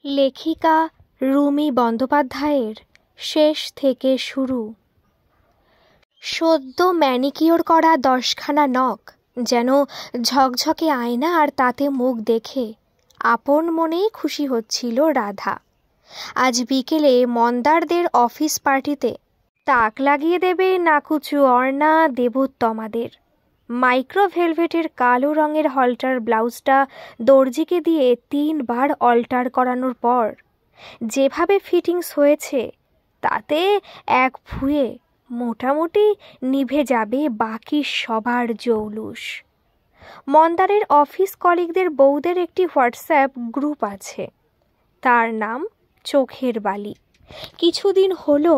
লেখিকা রুমি বন্দ্যোপাধ্যায়ের শেষ থেকে শুরু। সদ্য ম্যানিকিওর করা 10খানা নখ যেন ঝকঝকে আয়না, আর তাতে মুখ দেখে আপন মনেই খুশি হচ্ছিল রাধা। আজ বিকেলে মন্দারদের অফিস পার্টিতে তাক লাগিয়ে দেবে নাকুচু অর্ণা দেবোত্তমাদের। মাইক্রো ভেলভেটের কালো রঙের হলটার ব্লাউজটা দর্জিকে দিয়ে 3 বার অল্টার করানোর পর যেভাবে ফিটিংস হয়েছে তাতে এক ভুঁয়ে মোটামুটি নিভে যাবে বাকি সবার জৌলুস। মন্দারের অফিস কলিগদের বউদের একটি হোয়াটসঅ্যাপ গ্রুপ আছে, তার নাম চোখের বালি। কিছুদিন হলো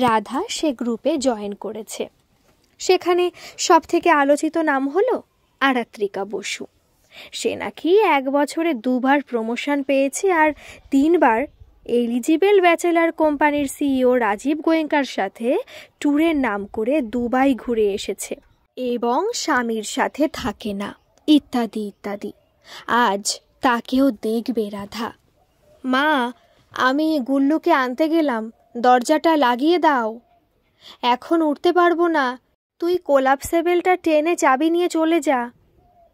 রাধা সে গ্রুপে জয়েন করেছে। সেখানে সব থেকে আলোচিত নাম হলো আরাত্রিকা বসু। সে নাকি 1 বছরে 2 বার প্রমোশন পেয়েছে, আর 3 বার এলিজিবল ব্যাচেলার কোম্পানির সিইও রাজীব গোয়েঙ্কার সাথে ট্যুরের নাম করে দুবাই ঘুরে এসেছে এবং স্বামীর সাথে থাকে না, ইত্যাদি ইত্যাদি। আজ তাকেও দেখবে রাধা। মা, আমি গুল্লুকে আনতে গেলাম, দরজাটা লাগিয়ে দাও। এখন উঠতে পারবো না, তুই কোলাপসেবেলটা টেনে চাবি নিয়ে চলে যা।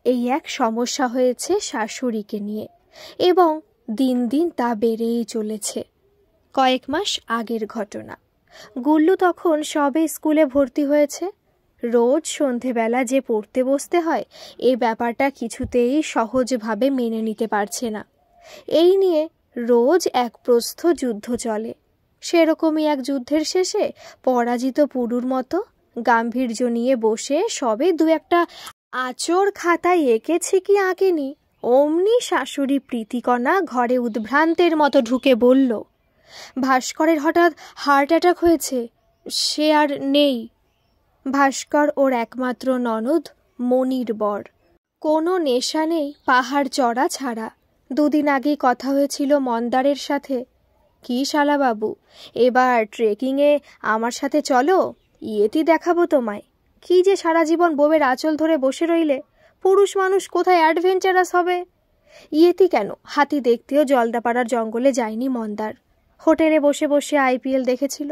এই এক সমস্যা হয়েছে শাশুড়িকে নিয়ে, এবং দিন দিন তা বেড়েই চলেছে। কয়েক মাস আগের ঘটনা। গুল্লু তখন সবে স্কুলে ভর্তি হয়েছে। রোজ সন্ধেবেলা যে পড়তে বসতে হয়, এই ব্যাপারটা কিছুতেই সহজভাবে মেনে নিতে পারছে না। এই নিয়ে রোজ এক প্রস্থ যুদ্ধ চলে। সেরকমই এক যুদ্ধের শেষে পরাজিত পুরুর মতো গাম্ভীর্য নিয়ে বসে সবে 2-1টা আঁচড় খাতায় এঁকেছি কি আঁকেনি, অমনি শাশুড়ি প্রীতিকণা ঘরে উদ্ভ্রান্তের মতো ঢুকে বলল, ভাস্করের হঠাৎ হার্ট অ্যাটাক হয়েছে, সে আর নেই। ভাস্কর ওর একমাত্র ননদ, মনির বর। কোনো নেশা নেই পাহাড় চড়া ছাড়া। 2 দিন আগেই কথা হয়েছিল মন্দারের সাথে। কি শালাবাবু, এবার ট্রেকিংয়ে আমার সাথে চলো, ইয়েতি দেখাবো তোমায়। কি যে সারা জীবন বউয়ের আঁচল ধরে বসে রইলে, পুরুষ মানুষ কোথায় অ্যাডভেঞ্চারাস হবে? ইয়েতি কেন, হাতি দেখতেও জলদাপাড়ার জঙ্গলে যায়নি মন্দার। হোটেলে বসে বসে আইপিএল দেখেছিল।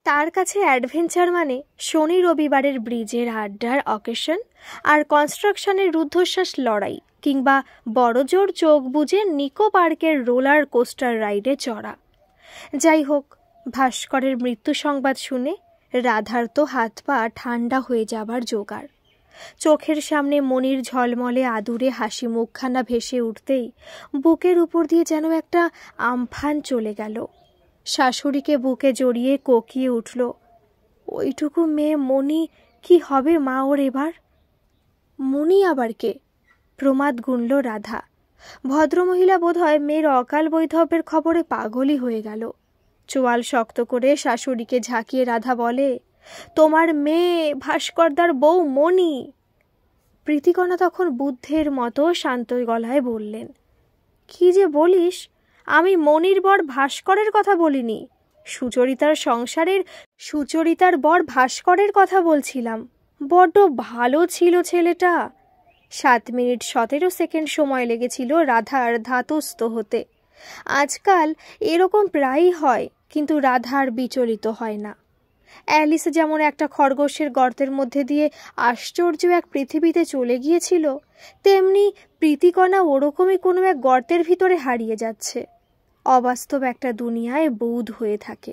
তার কাছে অ্যাডভেঞ্চার মানে শনি রবিবারের ব্রিজের আড্ডার অকেশন, আর কনস্ট্রাকশনের রুদ্ধশ্বাস লড়াই, কিংবা বড়জোর চোখ বুজে নিকো পার্কের রোলার কোস্টার রাইডে চড়া। যাই হোক, ভাস্করের মৃত্যু সংবাদ শুনে রাধার তো হাত পা ঠান্ডা হয়ে যাবার জোগাড়। চোখের সামনে মনির ঝলমলে আদুরে হাসি মুখখানা ভেসে উঠতেই বুকের উপর দিয়ে যেন একটা আমফান চলে গেল। শাশুড়িকে বুকে জড়িয়ে কোকিয়ে উঠল, ওইটুকু মেয়ে মনি, কি হবে মা ওর এবার? মনি আবার কে? প্রমাদ গুনল রাধা। ভদ্রমহিলা বোধহয় মেয়ের অকাল বৈধব্যের খবরে পাগলই হয়ে গেল। চোয়াল শক্ত করে শাশুড়িকে ঝাঁকিয়ে রাধা বলে, তোমার মেয়ে ভাস্করদার বউ মনি। প্রীতিকণা তখন বুদ্ধের মতো শান্ত গলায় বললেন, কি যে বলিস, আমি মনির বর ভাস্করের কথা বলিনি, সুচরিতার বর ভাস্করের কথা বলছিলাম। বড্ড ভালো ছিল ছেলেটা। 7 মিনিট 17 সেকেন্ড সময় লেগেছিল রাধার ধাতস্থ হতে। আজকাল এরকম প্রায়ই হয়, কিন্তু রাধার বিচলিত হয় না। অ্যালিস যেমন একটা খরগোশের গর্তের মধ্যে দিয়ে আশ্চর্য এক পৃথিবীতে চলে গিয়েছিল, তেমনি প্রীতিকণা ওরকমই কোনো এক গর্তের ভিতরে হারিয়ে যাচ্ছে। অবাস্তব একটা দুনিয়ায় বৌধ হয়ে থাকে।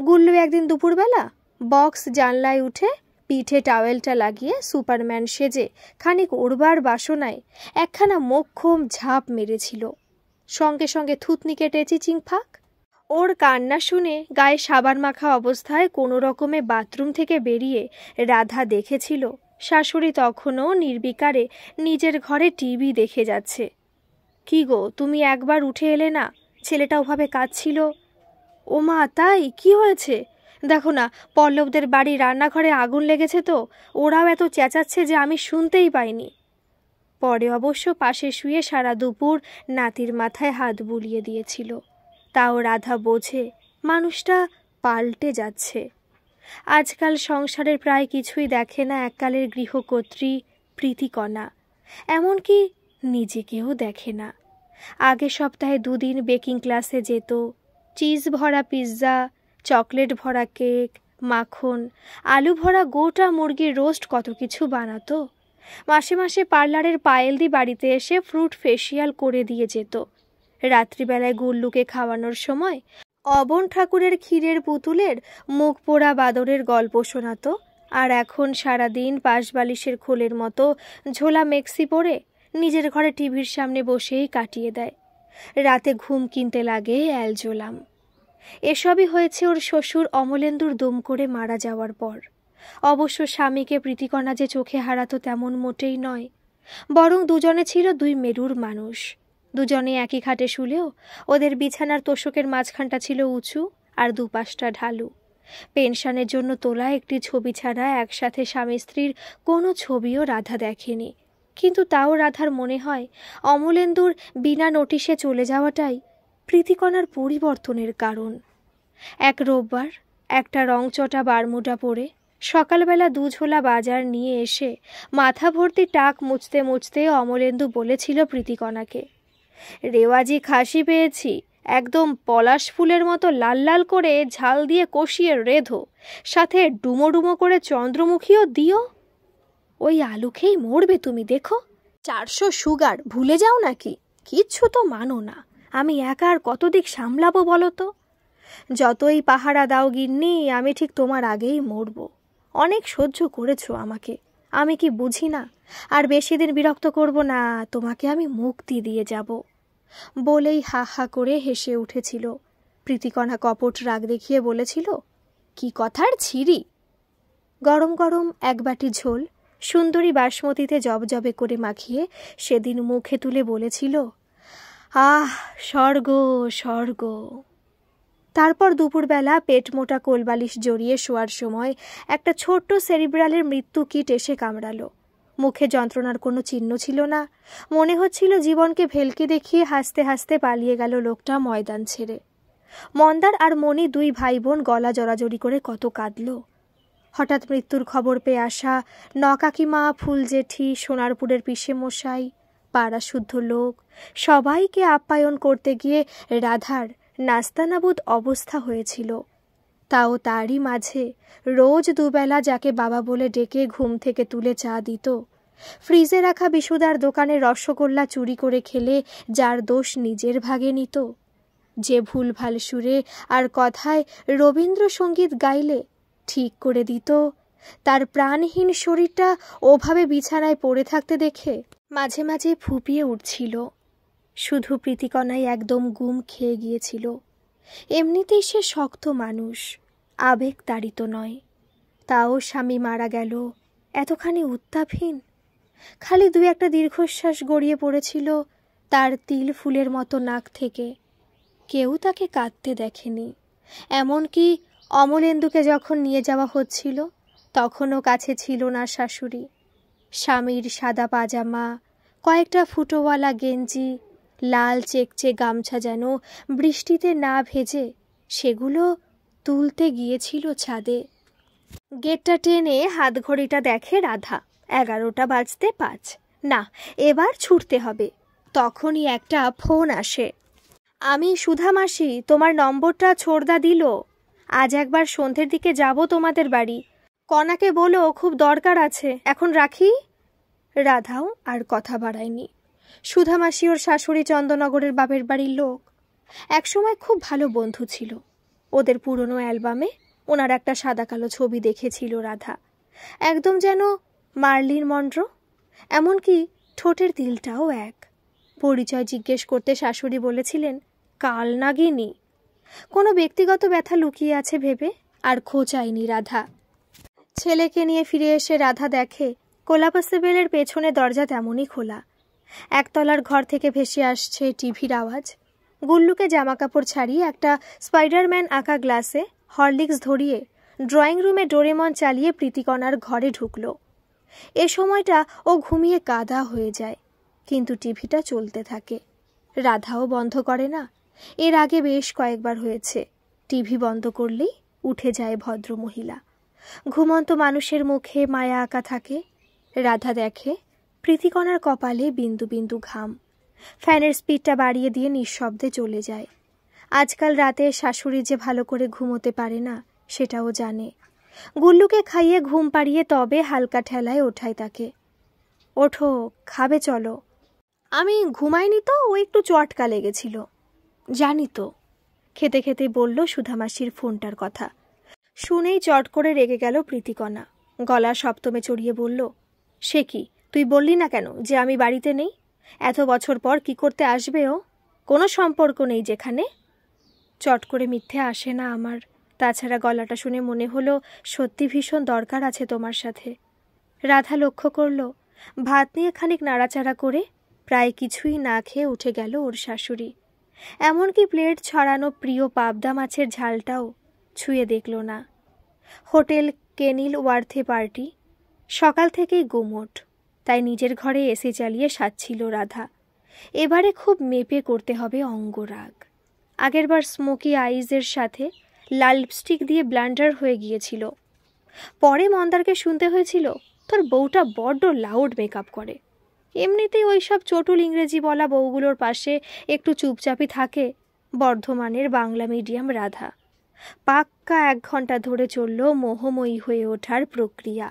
গুল্লু একদিন দুপুরবেলা বক্স জানলায় উঠে পিঠে টাওয়েলটা লাগিয়ে সুপারম্যান সেজে খানিক ওড়বার বাসনায় একখানা মোক্ষম ঝাঁপ মেরেছিল। সঙ্গে সঙ্গে থুতনি কেটে চিচিং ফাঁক। ওর কান্না শুনে গায়ে সাবান মাখা অবস্থায় কোনো রকমে বাথরুম থেকে বেরিয়ে রাধা দেখেছিল শাশুড়ি তখনও নির্বিকারে নিজের ঘরে টিভি দেখে যাচ্ছে। কি গো, তুমি একবার উঠে এলে না, ছেলেটা ওভাবে কাঁদছিল। ও মা, তাই? কি হয়েছে? দেখো না, পল্লবদের বাড়ি রান্নাঘরে আগুন লেগেছে তো, ওরাও এত চেঁচাচ্ছে যে আমি শুনতেই পাইনি। পরে অবশ্য পাশে শুয়ে সারা দুপুর নাতির মাথায় হাত বুলিয়ে দিয়েছিল। তাও রাধা বোঝে মানুষটা পাল্টে যাচ্ছে। আজকাল সংসারের প্রায় কিছুই দেখে না এককালের গৃহকর্ত্রী প্রীতিকণা, এমনকি নিজেকেও দেখে না। আগের সপ্তাহে 2 দিন বেকিং ক্লাসে যেত। চিজ ভরা পিৎজা, চকলেট ভরা কেক, মাখন, আলু ভরা গোটা মুরগির রোস্ট, কত কিছু বানাতো। মাসে মাসে পার্লারের পায়েলদি বাড়িতে এসে ফ্রুট ফেসিয়াল করে দিয়ে যেত। রাত্রিবেলায় গুল্লুকে খাওয়ানোর সময় অবন ঠাকুরের ক্ষীরের পুতুলের মুখ পোড়া বাদরের গল্প শোনাতো। আর এখন সারাদিন পাশবালিশের খোলের মতো ঝোলা মেক্সি পরে নিজের ঘরে টিভির সামনে বসেই কাটিয়ে দেয়। রাতে ঘুম কিনতে লাগে অ্যালজোলাম। এসবই হয়েছে ওর শ্বশুর অমলেন্দুর দুম করে মারা যাওয়ার পর। অবশ্য স্বামীকে প্রীতিকণা যে চোখে হারাতো তেমন মোটেই নয়, বরং দুজনে ছিল 2 মেরুর মানুষ। দুজনে একই খাটে শুলেও ওদের বিছানার তোষকের মাঝখানটা ছিল উঁচু আর দুপাশটা ঢালু। পেনশনের জন্য তোলা একটি ছবি ছাড়া একসাথে স্বামী স্ত্রীর কোনো ছবিও রাধা দেখেনি। কিন্তু তাও রাধার মনে হয় অমলেন্দুর বিনা নোটিশে চলে যাওয়াটাই প্রীতিকণার পরিবর্তনের কারণ। এক রোববার একটা রংচটা বারমুডা পরে সকালবেলা 2 ঝোলা বাজার নিয়ে এসে মাথা ভর্তি টাক মুছতে মুছতে অমলেন্দু বলেছিল প্রীতিকণাকে, রেওয়াজি খাসি পেয়েছি, একদম পলাশ ফুলের মতো লাল লাল করে ঝাল দিয়ে কষিয়ে রেধো, সাথে ডুমো ডুমো করে চন্দ্রমুখীও দিও। ওই আলু খেয়েই মরবে তুমি, দেখো। 400 সুগার, ভুলে যাও নাকি? কিচ্ছু তো মানো না। আমি একা আর কত দিক সামলাবো বলো তো? যতই পাহারা দাও গিন্নি, আমি ঠিক তোমার আগেই মরব। অনেক সহ্য করেছো আমাকে, আমি কি বুঝি না? আর বেশি দিন বিরক্ত করব না, তোমাকে আমি মুক্তি দিয়ে যাব। বলেই হা হা করে হেসে উঠেছিল। প্রীতিকণা কপট রাগ দেখিয়ে বলেছিল, কি কথার ছিরি। গরম গরম 1 বাটি ঝোল সুন্দরী বাসমতিতে জবজবে করে মাখিয়ে সেদিন মুখে তুলে বলেছিল, আহ স্বর্গ স্বর্গ। তারপর দুপুরবেলা পেট মোটা কোলবালিশ জড়িয়ে শোয়ার সময় একটা ছোট্ট সেরিব্রালের মৃত্যু কীট এসে কামড়ালো। মুখে যন্ত্রণার কোনো চিহ্ন ছিল না। মনে হচ্ছিল জীবনকে ভেলকি দেখিয়ে হাসতে হাসতে পালিয়ে গেল লোকটা ময়দান ছেড়ে। মন্দার আর মণি 2 ভাই বোন গলা জড়াজড়ি করে কত কাঁদল। হঠাৎ মৃত্যুর খবর পেয়ে আসা নকাকিমা, ফুল জেঠি, সোনারপুরের পিসে মশাই, পাড়া শুদ্ধ লোক সবাইকে আপ্যায়ন করতে গিয়ে রাধার নাস্তানাবুদ অবস্থা হয়েছিল। তাও তারই মাঝে রোজ 2 বেলা যাকে বাবা বলে ডেকে ঘুম থেকে তুলে চা দিত, ফ্রিজে রাখা বিশুদার দোকানে রসগোল্লা চুরি করে খেলে যার দোষ নিজের ভাগে নিত, যে ভুলভাল সুরে আর কথায় রবীন্দ্রসঙ্গীত গাইলে ঠিক করে দিত, তার প্রাণহীন শরীরটা ওভাবে বিছানায় পড়ে থাকতে দেখে মাঝে মাঝে ফুপিয়ে উঠছিল। শুধু প্রীতিকণাই একদম গুম খেয়ে গিয়েছিল। এমনিতেই সে শক্ত মানুষ, আবেগ তাড়িত নয়। তাও স্বামী মারা গেল, এতখানি উত্তাপহীন। খালি 2-1টা দীর্ঘশ্বাস গড়িয়ে পড়েছিল তার তিল ফুলের মতো নাক থেকে। কেউ তাকে কাঁদতে দেখেনি। এমনকি অমলেন্দুকে যখন নিয়ে যাওয়া হচ্ছিল তখনও কাছে ছিল না শাশুড়ি। স্বামীর সাদা পাজামা, কয়েকটা ফুটোওয়ালা গেঞ্জি, লাল চেকচে গামছা যেন বৃষ্টিতে না ভেজে সেগুলো তুলতে গিয়েছিল ছাদে। গেটটা টেনে হাতঘড়িটা দেখে রাধা, 11টা বাজতে 5। না, এবার ছুটতে হবে। তখনই একটা ফোন আসে। আমি সুধা মাসি, তোমার নম্বরটা ছোড়দা দিল। আজ একবার সন্ধ্যের দিকে যাব তোমাদের বাড়ি। কনাকে বলো খুব দরকার আছে, এখন রাখি। রাধাও আর কথা বাড়ায়নি। সুধা মাসি ওর শাশুড়ি চন্দননগরের বাপের বাড়ির লোক। একসময় খুব ভালো বন্ধু ছিল। ওদের পুরনো অ্যালবামে ওনার একটা সাদা কালো ছবি দেখেছিল রাধা, একদম যেন মার্লিন মনরো। এমনকি ঠোঁটের তিলটাও এক। পরিচয় জিজ্ঞেস করতে শাশুড়ি বলেছিলেন, কাল নাগিনী। কোনো ব্যক্তিগত ব্যথা লুকিয়ে আছে ভেবে আর খোঁচায়নি রাধা। ছেলেকে নিয়ে ফিরে এসে রাধা দেখে কোলাপাসেবেলের পেছনে দরজা তেমনই খোলা। 1 তলার ঘর থেকে ভেসে আসছে টিভির আওয়াজ। গুল্লুকে জামাকাপড় ছাড়িয়ে একটা স্পাইডারম্যান আঁকা গ্লাসে হরলিক্স ধরিয়ে ড্রয়িং রুমে ডোরেমন চালিয়ে প্রীতিকণার ঘরে ঢুকল। এ সময়টা ও ঘুমিয়ে কাদা হয়ে যায়, কিন্তু টিভিটা চলতে থাকে। রাধাও বন্ধ করে না। এর আগে বেশ কয়েকবার হয়েছে টিভি বন্ধ করলেই উঠে যায় ভদ্রমহিলা। ঘুমন্ত মানুষের মুখে মায়া আঁকা থাকে। রাধা দেখে প্রীতিকণার কপালে বিন্দু বিন্দু ঘাম। ফ্যানের স্পিডটা বাড়িয়ে দিয়ে নিঃশব্দে চলে যায়। আজকাল রাতে শাশুড়ি যে ভালো করে ঘুমোতে পারে না সেটাও জানে। গুল্লুকে খাইয়ে ঘুম পাড়িয়ে তবে হালকা ঠেলায় ওঠায় তাকে। ওঠো, খাবে চলো। আমি ঘুমাইনি তো, ও একটু চটকা লেগেছিল। জানি তো, খেতে খেতে বলল সুধামাসির ফোনটার কথা। শুনেই চট করে রেগে গেল প্রীতিকণা। গলা সপ্তমে চড়িয়ে বলল, সে কি, তুই বললি না কেন যে আমি বাড়িতে নেই? এত বছর পর কি করতে আসবে ও? কোনো সম্পর্ক নেই যেখানে। চট করে মিথ্যে আসে না আমার। তাছাড়া গলাটা শুনে মনে হলো সত্যি ভীষণ দরকার আছে তোমার সাথে। রাধা লক্ষ্য করল ভাত নিয়ে খানিক নাড়াচাড়া করে প্রায় কিছুই না খেয়ে উঠে গেল ওর শাশুড়ি। এমনকি প্লেট ছড়ানো প্রিয় পাবদা মাছের ঝালটাও ছুঁয়ে দেখল না। হোটেল কেনিল ওয়ার্থে পার্টি সকাল থেকেই গুমোট, তাই নিজের ঘরে এসি চালিয়ে সাজছিল রাধা। এবারে খুব মেপে করতে হবে অঙ্গরাগ। আগেরবার স্মোকি আইজের সাথে লাল লিপস্টিক দিয়ে ব্লান্ডার হয়ে গিয়েছিল। পরে মন্দারকে শুনতে হয়েছিল, তোর বউটা বড্ড লাউড মেকআপ করে। এমনিতেই ওই সব চটুল ইংরেজি বলা বউগুলোর পাশে একটু চুপচাপই থাকে বর্ধমানের বাংলা মিডিয়াম রাধা। পাক্কা 1 ঘন্টা ধরে চলল মোহময়ী হয়ে ওঠার প্রক্রিয়া।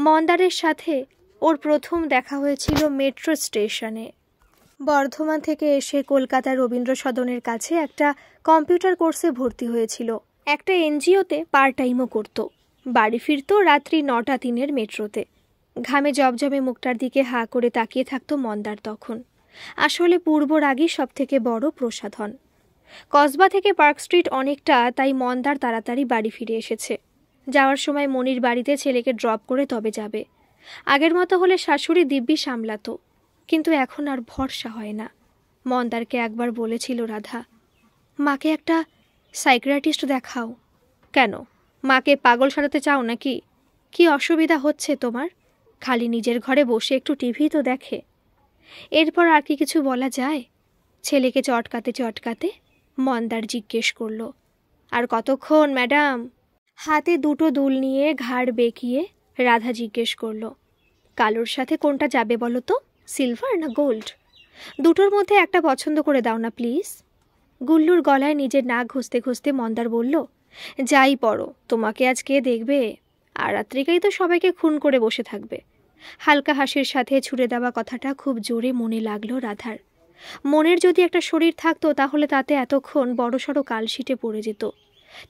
মন্দারের সাথে ওর প্রথম দেখা হয়েছিল মেট্রো স্টেশনে। বর্ধমান থেকে এসে কলকাতা রবীন্দ্র সদনের কাছে একটা কম্পিউটার কোর্সে ভর্তি হয়েছিল। একটা এনজিওতে পার্ট টাইমও করত। বাড়ি ফিরত রাত্রি 9:03 মেট্রোতে। ঘামে জবজবে মুখটার দিকে হাঁ করে তাকিয়ে থাকত মন্দার তখন। আসলে পূর্বরাগই সব থেকে বড় প্রসাধন। কসবা থেকে পার্ক স্ট্রিট অনেকটা, তাই মন্দার তাড়াতাড়ি বাড়ি ফিরে এসেছে। যাওয়ার সময় মনির বাড়িতে ছেলেকে ড্রপ করে তবে যাবে। আগের মতো হলে শাশুড়ি দিব্যি সামলাতো, কিন্তু এখন আর ভরসা হয় না। মন্দারকে একবার বলেছিল রাধা, মাকে একটা সাইকিয়াট্রিস্ট দেখাও। কেন, মাকে পাগল সারাতে চাও নাকি? কি অসুবিধা হচ্ছে তোমার? খালি নিজের ঘরে বসে একটু টিভি তো দেখে। এরপর আর কি কিছু বলা যায়? ছেলেকে চটকাতে চটকাতে মন্দার জিজ্ঞেস করল, আর কতক্ষণ ম্যাডাম? হাতে 2টো দুল নিয়ে ঘাড় বেঁকিয়ে রাধা জিজ্ঞেস করল, কালোর সাথে কোনটা যাবে বলো তো, সিলভার না গোল্ড? 2টোর মধ্যে একটা পছন্দ করে দাও না প্লিজ। গুল্লুর গলায় নিজের নাক ঘষতে ঘষতে মন্দার বলল, যাই পড়ো, তোমাকে আজ কে দেখবে? আর রাত্রিকেই তো সবাইকে খুন করে বসে থাকবে। হালকা হাসির সাথে ছুড়ে দেওয়া কথাটা খুব জোরে মনে লাগলো রাধার। মনের যদি একটা শরীর থাকতো তাহলে তাতে এতক্ষণ বড়সড় কালশিটে পড়ে যেত।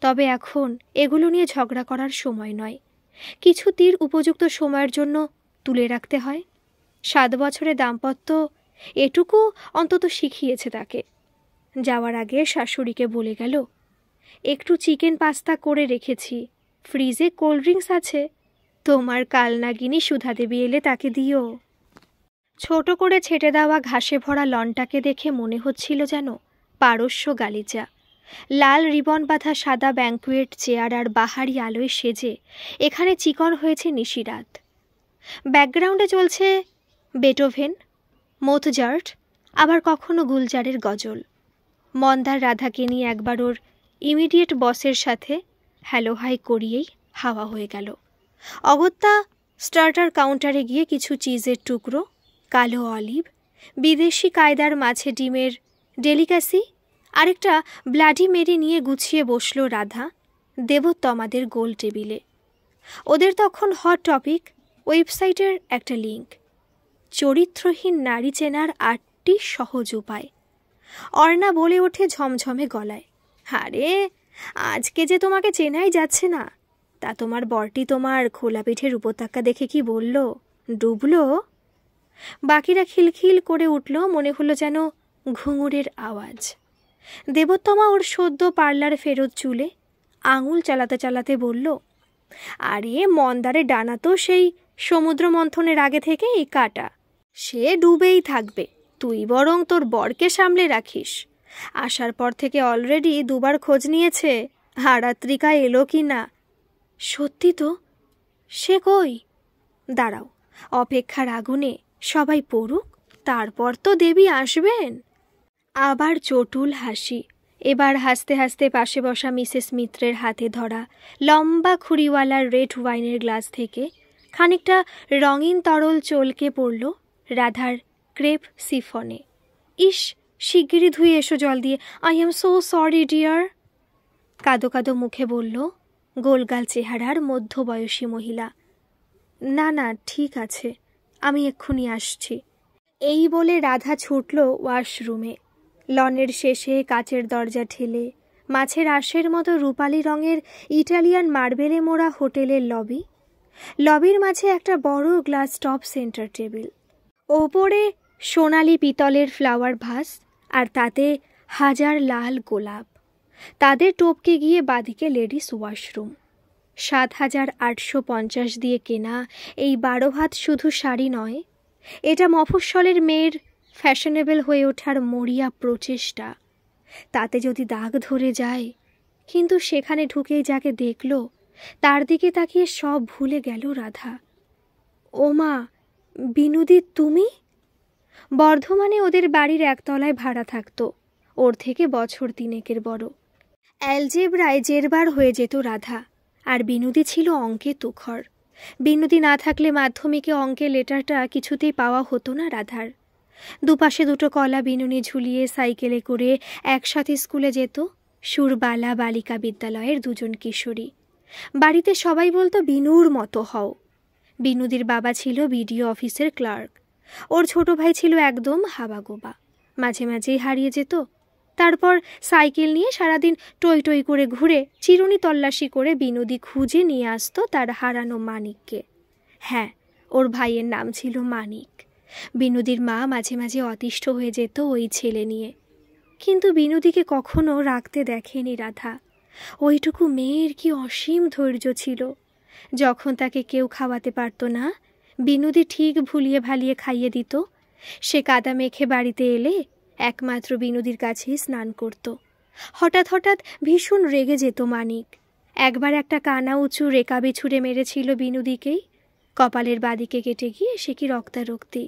তবে এখন এগুলো নিয়ে ঝগড়া করার সময় নয়। কিছু তীর উপযুক্ত সময়ের জন্য তুলে রাখতে হয়। 7 বছরের দাম্পত্য এটুকু অন্তত শিখিয়েছে তাকে। যাওয়ার আগে শাশুড়িকে বলে গেল, একটু চিকেন পাস্তা করে রেখেছি, ফ্রিজে কোল্ড ড্রিঙ্কস আছে, তোমার কালনাগিনী সুধা দেবী এলে তাকে দিও। ছোট করে ছেটে দেওয়া ঘাসে ভরা লনটাকে দেখে মনে হচ্ছিল যেন পারস্য গালিচা। লাল রিবন বাঁধা সাদা ব্যাঙ্কুয়েট চেয়ার আর বাহারি আলোয় সেজে এখানে চিকন হয়েছে নিশিরাত। ব্যাকগ্রাউন্ডে চলছে বেটোভেন, মোৎজার্ট, আবার কখনো গুলজারের গজল। মন্দার রাধাকে নিয়ে একবার ওর ইমিডিয়েট বসের সাথে হ্যালো হাই করিয়েই হাওয়া হয়ে গেল। অগত্যা স্টার্টার কাউন্টারে গিয়ে কিছু চিজের টুকরো, কালো অলিভ, বিদেশি কায়দার মাছে ডিমের ডেলিকাসি, আরেকটা ব্লাডি মেরি নিয়ে গুছিয়ে বসল রাধা দেবোত্তমাদের গোল টেবিলে। ওদের তখন হট টপিক ওয়েবসাইটের একটা লিঙ্ক, চরিত্রহীন নারী চেনার 8টি সহজ উপায়। অর্ণা বলে ওঠে ঝমঝমে গলায়, আরে আজকে যে তোমাকে চেনাই যাচ্ছে না, তা তোমার বরটি তোমার খোলা পিঠের উপত্যকা দেখে কি বলল, ডুবলো? বাকিরা খিলখিল করে উঠল, মনে হলো যেন ঘুঙুরের আওয়াজ। দেবোত্তমা ওর সদ্য পার্লার ফেরত চুলে আঙুল চালাতে চালাতে বলল, আরে মন্দারে ডানা তো সেই সমুদ্র মন্থনের আগে থেকেই কাটা, সে ডুবেই থাকবে। তুই বরং তোর বরকে সামলে রাখিস। আসার পর থেকে অলরেডি 2বার খোঁজ নিয়েছে আরাত্রিকা এলো কি না। সত্যি তো? সে কই? দাঁড়াও, অপেক্ষার আগুনে সবাই পড়ুক, তারপর তো দেবী আসবেন। আবার চটুল হাসি। এবার হাসতে হাসতে পাশে বসা মিসেস মিত্রের হাতে ধরা লম্বা খুঁড়িওয়ালার রেড ওয়াইনের গ্লাস থেকে খানিকটা রঙিন তরল চলকে পড়ল রাধার ক্রেপ সিফনে। ইস, শিগগিরই ধুয়ে এসো জল দিয়ে। I am so sorry dear. কাদো কাদো মুখে বলল গোলগাল চেহারার মধ্যবয়সী মহিলা। না না, ঠিক আছে, আমি এক্ষুনি আসছি। এই বলে রাধা ছুটল ওয়াশরুমে। লনের শেষে কাচের দরজা ঠেলে মাছের আঁশের মতো রূপালি রঙের ইটালিয়ান মার্বেলে মোড়া হোটেলের লবি। লবির মাঝে একটা বড় গ্লাস টপ সেন্টার টেবিল, ওপরে সোনালি পিতলের ফ্লাওয়ার ভাস, আর তাতে হাজার লাল গোলাপ। তাদের টপকে গিয়ে বাদিকে লেডিস ওয়াশরুম। ৭,৮৫০ দিয়ে কেনা এই ১২ হাত শুধু শাড়ি নয়, এটা মফস্বলের মেয়ের ফ্যাশনেবল হয়ে ওঠার মরিয়া প্রচেষ্টা। তাতে যদি দাগ ধরে যায়, কিন্তু সেখানে ঢুকেই যাকে দেখল তার দিকে তাকিয়ে সব ভুলে গেল রাধা। ওমা, বিনুদি তুমি? বর্ধমানে ওদের বাড়ির একতলায় ভাড়া থাকত, ওর থেকে বছর ৩ বড়। অ্যালজেব্রায় জেরবার হয়ে যেত রাধা, আর বিনুদি ছিল অঙ্কে তুখর। বিনুদি না থাকলে মাধ্যমিকে অঙ্কের লেটারটা কিছুতেই পাওয়া হতো না রাধার। দুপাশে দুটো কলা বিনুনি ঝুলিয়ে সাইকেলে করে একসাথে স্কুলে যেত সুরবালা বালিকা বিদ্যালয়ের দুজন কিশোরী। বাড়িতে সবাই বলতো বিনুর মতো হও। বিনুদির বাবা ছিল বিডিও অফিসের ক্লার্ক, ওর ছোট ভাই ছিল একদম হাবাগোবা, মাঝে মাঝেই হারিয়ে যেত। তারপর সাইকেল নিয়ে সারাদিন টই টই করে ঘুরে চিরুনি তল্লাশি করে বিনুদি খুঁজে নিয়ে আসতো তার হারানো মানিককে। হ্যাঁ, ওর ভাইয়ের নাম ছিল মানিক। বিনুদির মা মাঝে মাঝে অতিষ্ঠ হয়ে যেত ওই ছেলে নিয়ে, কিন্তু বিনুদিকে কখনো রাখতে দেখেনি রাধা। ওইটুকু মেয়ের কি অসীম ধৈর্য ছিল। যখন তাকে কেউ খাওয়াতে পারত না, বিনুদি ঠিক ভুলিয়ে ভালিয়ে খাইয়ে দিত। সে কাদা মেখে বাড়িতে এলে একমাত্র বিনুদির কাছেই স্নান করত। হঠাৎ হঠাৎ ভীষণ রেগে যেত মানিক। একবার একটা কানা উঁচু রেকাবি ছুঁড়ে মেরেছিল বিনুদিকেই। কপালের বাদিকে কেটে গিয়ে সে কি রক্তারক্তি।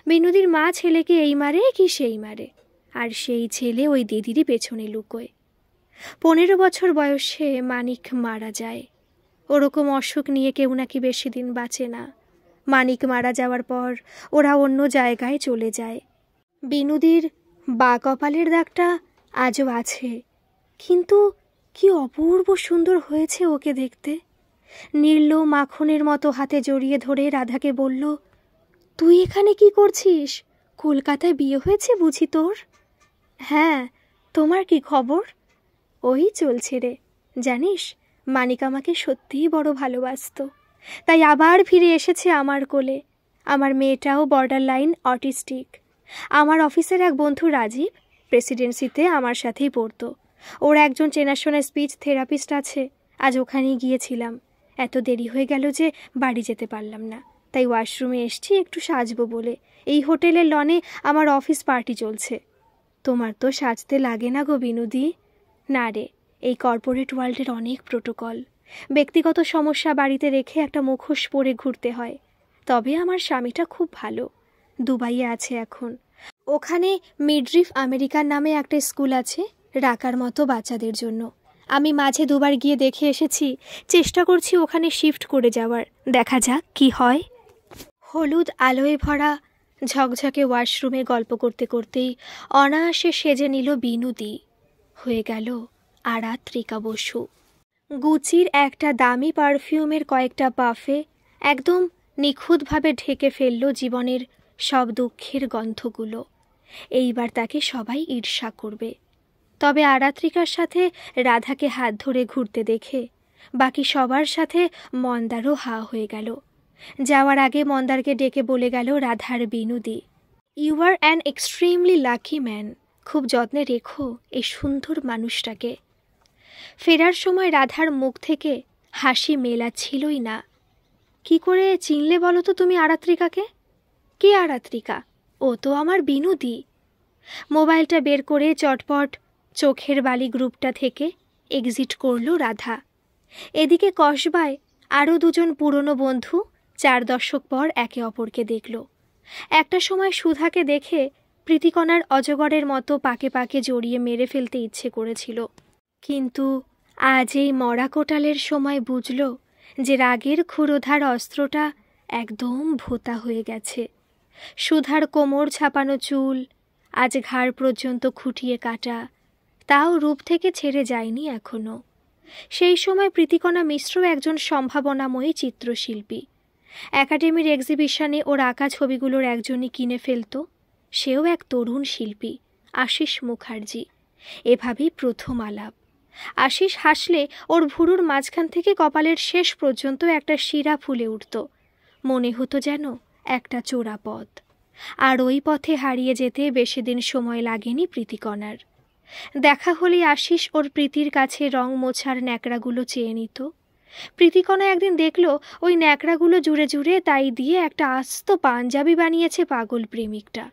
বিনুদির মা ছেলেকে এই মারে কি সেই মারে, আর সেই ছেলে ওই দিদিরই পেছনে লুকোয়। ১৫ বছর বয়সে মানিক মারা যায়। ওরকম অসুখ নিয়ে কেউ নাকি বেশি দিন বাঁচে না। মানিক মারা যাওয়ার পর ওরা অন্য জায়গায় চলে যায়। বিনুদির বা কপালের দাগটা আজও আছে, কিন্তু কি অপূর্ব সুন্দর হয়েছে ওকে দেখতে। নীল মাখনের মতো হাতে জড়িয়ে ধরে রাধাকে বলল, তুই এখানে কি করছিস? কলকাতায় বিয়ে হয়েছে বুঝি তোর? হ্যাঁ, তোমার কি খবর? ওই চলছে রে। জানিস, মানিক আমাকে সত্যিই বড় ভালোবাসতো, তাই আবার ফিরে এসেছে আমার কোলে। আমার মেয়েটাও বর্ডার লাইন অটিস্টিক। আমার অফিসের এক বন্ধু রাজীব প্রেসিডেন্সিতে আমার সাথেই পড়তো। ওর একজন চেনাশোনা স্পিচ থেরাপিস্ট আছে। আজ ওখানেই গিয়েছিলাম। এত দেরি হয়ে গেল যে বাড়ি যেতে পারলাম না, তাই ওয়াশরুমে এসছি একটু সাজবো বলে। এই হোটেলের লনে আমার অফিস পার্টি চলছে। তোমার তো সাজতে লাগে না গো বিনুদি। না রে, এই কর্পোরেট ওয়ার্ল্ডের অনেক প্রোটোকল। ব্যক্তিগত সমস্যা বাড়িতে রেখে একটা মুখোশ পরে ঘুরতে হয়। তবে আমার স্বামীটা খুব ভালো, দুবাইয়ে আছে এখন। ওখানে মিডরিফ আমেরিকার নামে একটা স্কুল আছে রাখার মতো বাচ্চাদের জন্য। আমি মাঝে ২বার গিয়ে দেখে এসেছি। চেষ্টা করছি ওখানে শিফট করে যাওয়ার, দেখা যাক কি হয়। হলুদ আলোয় ভরা ঝকঝকে ওয়াশরুমে গল্প করতে করতেই অনায়াসে সেজে নিল বিনুদি। হয়ে গেল আরাত্রিকা বসু। গুচির একটা দামি পারফিউমের কয়েকটা পাফে একদম নিখুঁতভাবে ঢেকে ফেলল জীবনের সব দুঃখের গন্ধগুলো। এইবার তাকে সবাই ঈর্ষা করবে। তবে আরাত্রিকার সাথে রাধাকে হাত ধরে ঘুরতে দেখে বাকি সবার সাথে মন্দারও হা হয়ে গেল। যাওয়ার আগে মন্দারকে ডেকে বলে গেল রাধার বিনুদি, you are an extremely lucky man. খুব যত্নে রেখো এই সুন্দর মানুষটাকে। ফেরার সময় রাধার মুখ থেকে হাসি মেলাচ্ছিলই না। কি করে চিনলে বলো তো তুমি আরাত্রিকাকে? কে আরাত্রিকা? ও তো আমার বিনুদি। মোবাইলটা বের করে চটপট চোখের বালি গ্রুপটা থেকে এক্সিট করল রাধা। এদিকে কসবায় আরও দুজন পুরনো বন্ধু ৪ দশক পর একে অপরকে দেখল। একটা সময় সুধাকে দেখে প্রীতিকণার অজগরের মতো পাকে পাকে জড়িয়ে মেরে ফেলতে ইচ্ছে করেছিল, কিন্তু আজ এই মরা কোটালের সময় বুঝল যে রাগের ক্ষুরোধার অস্ত্রটা একদম ভোঁতা হয়ে গেছে। সুধার কোমর ছাপানো চুল আজ ঘাড় পর্যন্ত খুঁটিয়ে কাটা, তাও রূপ থেকে ছেড়ে যায়নি এখনো। সেই সময় প্রীতিকণা মিশ্র একজন সম্ভাবনাময়ী চিত্রশিল্পী। একাডেমির এক্সিবিশনে ওর আঁকা ছবিগুলোর একজনই কিনে ফেলত। সেও এক তরুণ শিল্পী, আশিস মুখার্জি। এভাবেই প্রথম আলাপ। আশিস হাসলে ওর ভুরুর মাঝখান থেকে কপালের শেষ পর্যন্ত একটা শিরা ফুলে উঠত। মনে হতো যেন একটা চোরা পথ। আর ওই পথে হারিয়ে যেতে বেশি দিন সময় লাগেনি প্রীতিকণার। দেখা হলে আশিস ওর প্রীতির কাছে রং মোছার ন্যাকড়াগুলো চেয়ে নিত। প্রীতিকণা একদিন দেখল ওই ন্যাকড়াগুলো জুড়ে জুড়ে তাই দিয়ে একটা আস্ত পাঞ্জাবি বানিয়েছে পাগল প্রেমিকটা।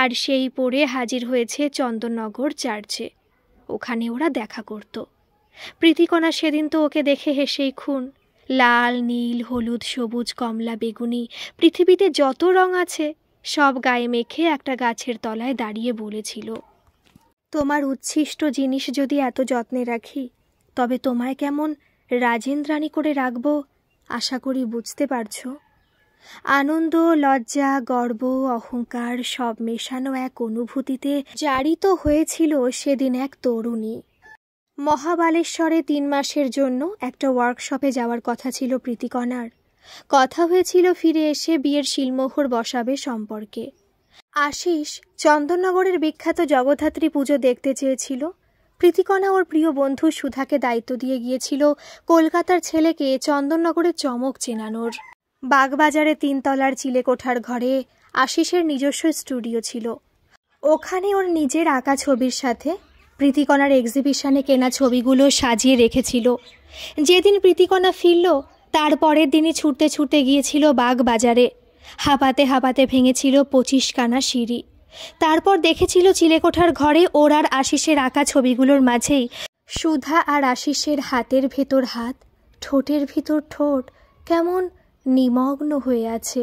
আর সেই পরে হাজির হয়েছে চন্দননগর চার্চে। ওখানে ওরা দেখা করত। প্রীতিকণা সেদিন তো ওকে দেখে হেসেই খুন। লাল, নীল, হলুদ, সবুজ, কমলা, বেগুনি, পৃথিবীতে যত রং আছে সব গায়ে মেখে একটা গাছের তলায় দাঁড়িয়ে বলেছিল, তোমার উচ্ছিষ্ট জিনিস যদি এত যত্নে রাখি, তবে তোমায় কেমন রাজেন্দ্রাণী করে রাখব আশা করি বুঝতে পারছ। আনন্দ, লজ্জা, গর্ব, অহংকার সব মেশানো এক অনুভূতিতে জারিত হয়েছিল সেদিন এক তরুণী। মহাবালেশ্বরে 3 মাসের জন্য একটা ওয়ার্কশপে যাওয়ার কথা ছিল প্রীতিকণার। কথা হয়েছিল ফিরে এসে বিয়ের শিলমোহর বসাবে সম্পর্কে। আশিস চন্দননগরের বিখ্যাত জগদ্ধাত্রী পুজো দেখতে চেয়েছিল। প্রীতিকণা ওর প্রিয় বন্ধু সুধাকে দায়িত্ব দিয়ে গিয়েছিল কলকাতার ছেলেকে চন্দননগরের চমক চেনানোর। বাগবাজারে 3 তলার চিলেকোঠার ঘরে আশিসের নিজস্ব স্টুডিও ছিল। ওখানে ওর নিজের আঁকা ছবির সাথে প্রীতিকণার এক্সিবিশনে কেনা ছবিগুলো সাজিয়ে রেখেছিল। যেদিন প্রীতিকণা ফিরল তার পরের দিনই ছুটতে ছুটতে গিয়েছিল বাগবাজারে। হাঁপাতে হাঁপাতে ভেঙেছিল 25 খানা সিঁড়ি। তারপর দেখেছিল চিলেকোঠার ঘরে ওর আর আশিসের আঁকা ছবিগুলোর মাঝেই সুধা আর আশিসের হাতের ভেতর হাত, ঠোঁটের ভিতর ঠোঁট কেমন নিমগ্ন হয়ে আছে।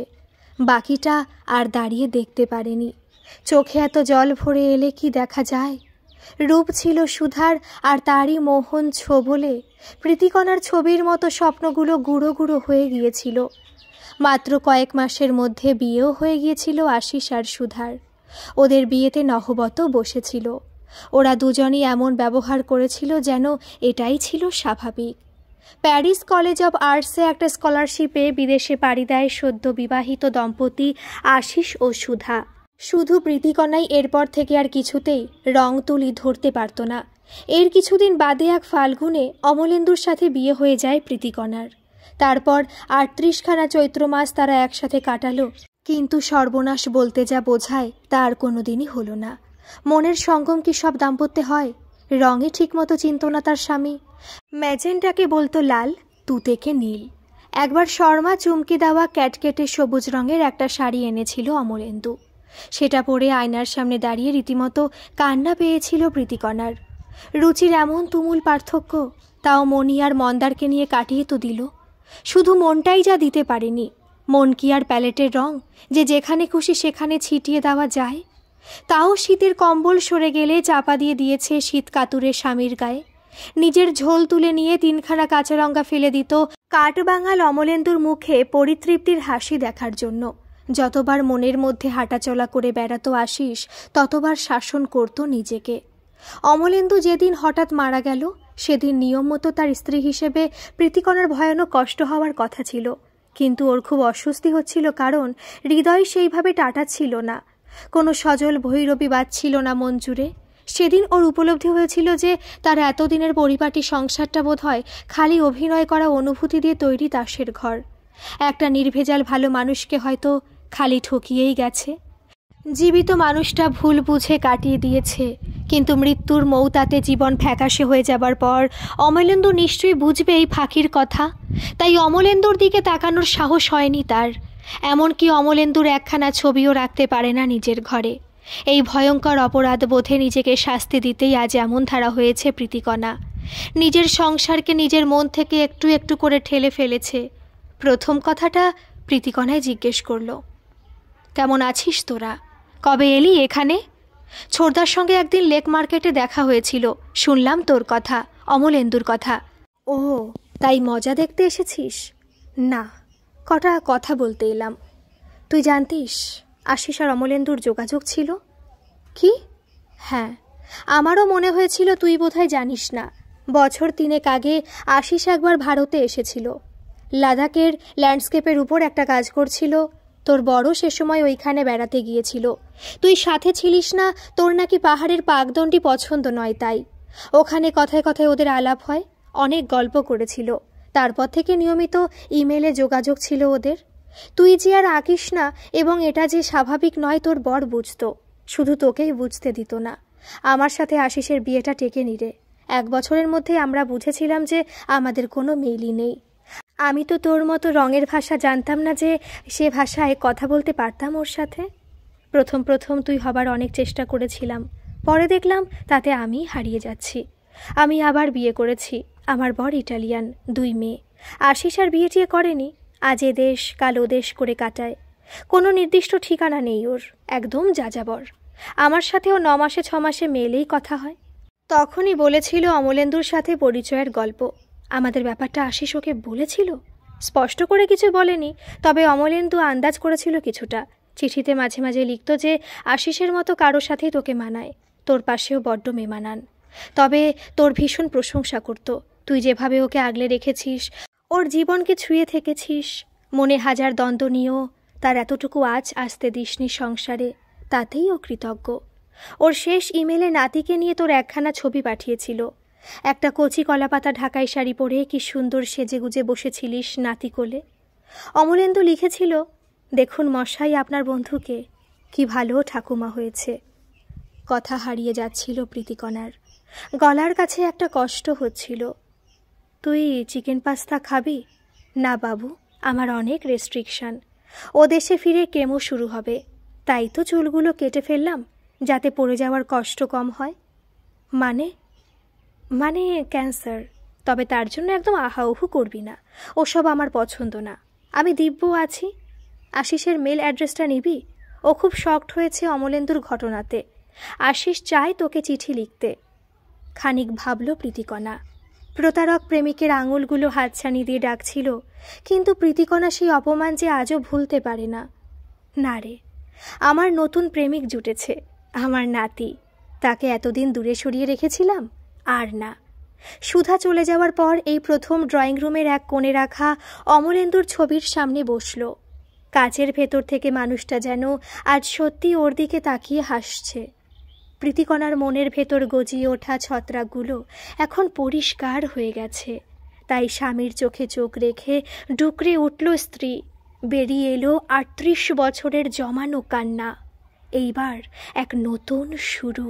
বাকিটা আর দাঁড়িয়ে দেখতে পারেনি। চোখে এত জল ভরে এলে কি দেখা যায়? রূপ ছিল সুধার, আর তারই মোহন ছোবলে প্রীতিকণার ছবির মতো স্বপ্নগুলো গুঁড়ো গুঁড়ো হয়ে গিয়েছিল। মাত্র কয়েক মাসের মধ্যে বিয়েও হয়ে গিয়েছিল আশিস আর সুধার। ওদের বিয়েতে নহবত বসেছিল। ওরা দুজনই এমন ব্যবহার করেছিল যেন এটাই ছিল স্বাভাবিক। প্যারিস কলেজ অব আর্টসে একটা স্কলারশিপে বিদেশে পাড়ি দেয় সদ্য বিবাহিত দম্পতি আশিস ও সুধা। শুধু প্রীতিকণাই এরপর থেকে আর কিছুতেই রং তুলি ধরতে পারত না। এর কিছুদিন বাদে এক ফাল্গুনে অমলেন্দুর সাথে বিয়ে হয়ে যায় প্রীতিকণার। তারপর 38 খানা চৈত্র মাস তারা একসাথে কাটালো। কিন্তু সর্বনাশ বলতে যা বোঝায় তা আর কোনোদিনই হলো না। মনের সঙ্গম কি সব দাম্পত্যে হয়? রঙে ঠিকমতো চিনত না তার স্বামী। ম্যাজেন্টাকে বলতো লাল, তুতেকে নীল। একবার শর্মা চুমকি দেওয়া ক্যাটকেটে সবুজ রঙের একটা শাড়ি এনেছিল অমলেন্দু। সেটা পরে আয়নার সামনে দাঁড়িয়ে রীতিমতো কান্না পেয়েছিল প্রীতিকণার। রুচির এমন তুমুল পার্থক্য, তাও মনি আর মন্দারকে নিয়ে কাটিয়ে তো দিল। শুধু মনটাই যা দিতে পারেনি। মন কি আর প্যালেটের রং যে যেখানে খুশি সেখানে ছিটিয়ে দেওয়া যায়? তাও শীতের কম্বল সরে গেলে চাপা দিয়ে দিয়েছে শীত কাতুরে স্বামীর গায়ে। নিজের ঝোল তুলে নিয়ে 3 খানা কাঁচালঙ্কা ফেলে দিত কাঠবাঙাল অমলেন্দুর মুখে পরিতৃপ্তির হাসি দেখার জন্য। যতবার মনের মধ্যে হাঁটাচলা করে বেড়াতো আশিস, ততবার শাসন করত নিজেকে। অমলেন্দু যেদিন হঠাৎ মারা গেল সেদিন নিয়ম মতো তার স্ত্রী হিসেবে প্রীতিকণার ভয়ানক কষ্ট হওয়ার কথা ছিল। কিন্তু ওর খুব অস্বস্তি হচ্ছিল, কারণ হৃদয় সেইভাবে টাটাচ্ছিল না। কোনো সজল ভৈরবী বাজছিল না মন জুড়ে। সেদিন ওর উপলব্ধি হয়েছিল যে তার এতদিনের পরিপাটি সংসারটা বোধহয় খালি অভিনয় করা অনুভূতি দিয়ে তৈরি তাসের ঘর। একটা নির্ভেজাল ভালো মানুষকে হয়তো খালি ঠকিয়েই গেছে। জীবিত মানুষটা ভুল বুঝে কাটিয়ে দিয়েছে, কিন্তু মৃত্যুর মৌতাতে জীবন ফ্যাকাশে হয়ে যাবার পর অমলেন্দু নিশ্চয়ই বুঝবে এই ফাঁকির কথা। তাই অমলেন্দুর দিকে তাকানোর সাহস হয়নি তার। এমনকি অমলেন্দুর একখানা ছবিও রাখতে পারে না নিজের ঘরে। এই ভয়ঙ্কর অপরাধ বোধে নিজেকে শাস্তি দিতেই আজ এমন ধারা হয়েছে প্রীতিকণা। নিজের সংসারকে নিজের মন থেকে একটু একটু করে ঠেলে ফেলেছে। প্রথম কথাটা প্রীতিকণায় জিজ্ঞেস করল, কেমন আছিস তোরা? কবে এলি এখানে? ছোটদার সঙ্গে একদিন লেক মার্কেটে দেখা হয়েছিল, শুনলাম তোর কথা, অমলেন্দুর কথা। ও, তাই মজা দেখতে এসেছিস? না, কটা কথা বলতে এলাম। তুই জানতিস আশিস আর অমলেন্দুর যোগাযোগ ছিল? কি? হ্যাঁ, আমারও মনে হয়েছিল তুই বোধহয় জানিস না, বছর 3 আগে আশিস একবার ভারতে এসেছিল। লাদাখের ল্যান্ডস্কেপের উপর একটা কাজ করছিল। তোর বড় সে সময় ওইখানে বেড়াতে গিয়েছিল। তুই সাথে ছিলিস না, তোর নাকি পাহাড়ের পাকদণ্ডি পছন্দ নয়, তাই ওখানে কথায় কথায় ওদের আলাপ হয়, অনেক গল্প করেছিল। তারপর থেকে নিয়মিত ইমেলে যোগাযোগ ছিল ওদের। তুই যে আর আঁকিস না এবং এটা যে স্বাভাবিক নয় তোর বর বুঝত, শুধু তোকেই বুঝতে দিত না। আমার সাথে আশিসের বিয়েটা টেকে নিরে। 1 বছরের মধ্যে আমরা বুঝেছিলাম যে আমাদের কোনো মিলই নেই। আমি তো তোর মতো রঙের ভাষা জানতাম না যে সে ভাষায় কথা বলতে পারতাম ওর সাথে। প্রথম তুই হবার অনেক চেষ্টা করেছিলাম, পরে দেখলাম তাতে আমি হারিয়ে যাচ্ছি। আমি আবার বিয়ে করেছি। আমার বর ইটালিয়ান, 2 মেয়ে। আশিস আর বিয়ে টিয়ে করেনি, আজ এ দেশ কাল ও দেশ করে কাটায়। কোনো নির্দিষ্ট ঠিকানা নেই ওর, একদম যাযাবর। আমার সাথেও 9 মাসে 6 মাসে মেলেই কথা হয়। তখনই বলেছিল অমলেন্দুর সাথে পরিচয়ের গল্প। আমাদের ব্যাপারটা আশিস ওকে বলেছিল, স্পষ্ট করে কিছু বলেনি, তবে অমলেন্দু আন্দাজ করেছিল কিছুটা। চিঠিতে মাঝে মাঝে লিখত যে আশিসের মতো কারো সাথেই তোকে মানায়, তোর পাশেও বড্ড মেমানান। তবে তোর ভীষণ প্রশংসা করত, তুই যেভাবে ওকে আগলে রেখেছিস, ওর জীবনকে ছুঁয়ে থেকেছিস। মনে হাজার দ্বন্দ্ব নিয়েও তার এতটুকু আজ আসতে দিসনি সংসারে, তাতেই ও কৃতজ্ঞ। ওর শেষ ইমেলে নাতিকে নিয়ে তোর একখানা ছবি পাঠিয়েছিল। একটা কচি কলাপাতা ঢাকাই শাড়ি পরে কি সুন্দর সেজেগুজে বসেছিলিস নাতি কোলে। অমলেন্দু লিখেছিল, দেখুন মশাই আপনার বন্ধুকে, কি ভালো ঠাকুমা হয়েছে। কথা হারিয়ে যাচ্ছিল প্রীতিকণার, গলার কাছে একটা কষ্ট হচ্ছিল। তুই চিকেন পাস্তা খাবি? না বাবু, আমার অনেক রেস্ট্রিকশন। ও দেশে ফিরে কেমো শুরু হবে, তাই তো চুলগুলো কেটে ফেললাম, যাতে পড়ে যাওয়ার কষ্ট কম হয়। মানে ক্যান্সার। তবে তার জন্য একদম আহাউহু করবি না, ওসব আমার পছন্দ না। আমি দিব্য আছি। আশিসের মেল অ্যাড্রেসটা নিবি? ও খুব শকড হয়েছে অমলেন্দুর ঘটনাতে। আশিস চায় তোকে চিঠি লিখতে। খানিক ভাবল প্রীতিকণা। প্রতারক প্রেমিকের আঙুলগুলো হাতছানি দিয়ে ডাকছিল, কিন্তু প্রীতিকণা সেই অপমান যে আজও ভুলতে পারে না। না রে, আমার নতুন প্রেমিক জুটেছে, আমার নাতি। তাকে এতদিন দূরে সরিয়ে রেখেছিলাম, আর না। সুধা চলে যাওয়ার পর এই প্রথম ড্রয়িং রুমের এক কোণে রাখা অমলেন্দুর ছবির সামনে বসল। কাচের ভেতর থেকে মানুষটা যেন আজ সত্যি ওর দিকে তাকিয়ে হাসছে। প্রীতিকণার মনের ভেতর গজিয়ে ওঠা ছত্রাকগুলো এখন পরিষ্কার হয়ে গেছে। তাই স্বামীর চোখে চোখ রেখে ডুকরে উঠল স্ত্রী। বেরিয়ে এলো 38 বছরের জমানো কান্না। এইবার এক নতুন শুরু।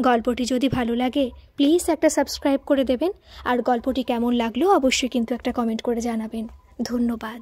গল্পটি যদি ভালো লাগে প্লিজ একটা সাবস্ক্রাইব করে দেবেন, আর গল্পটি কেমন লাগলো অবশ্যই কিন্তু একটা কমেন্ট করে জানাবেন। ধন্যবাদ।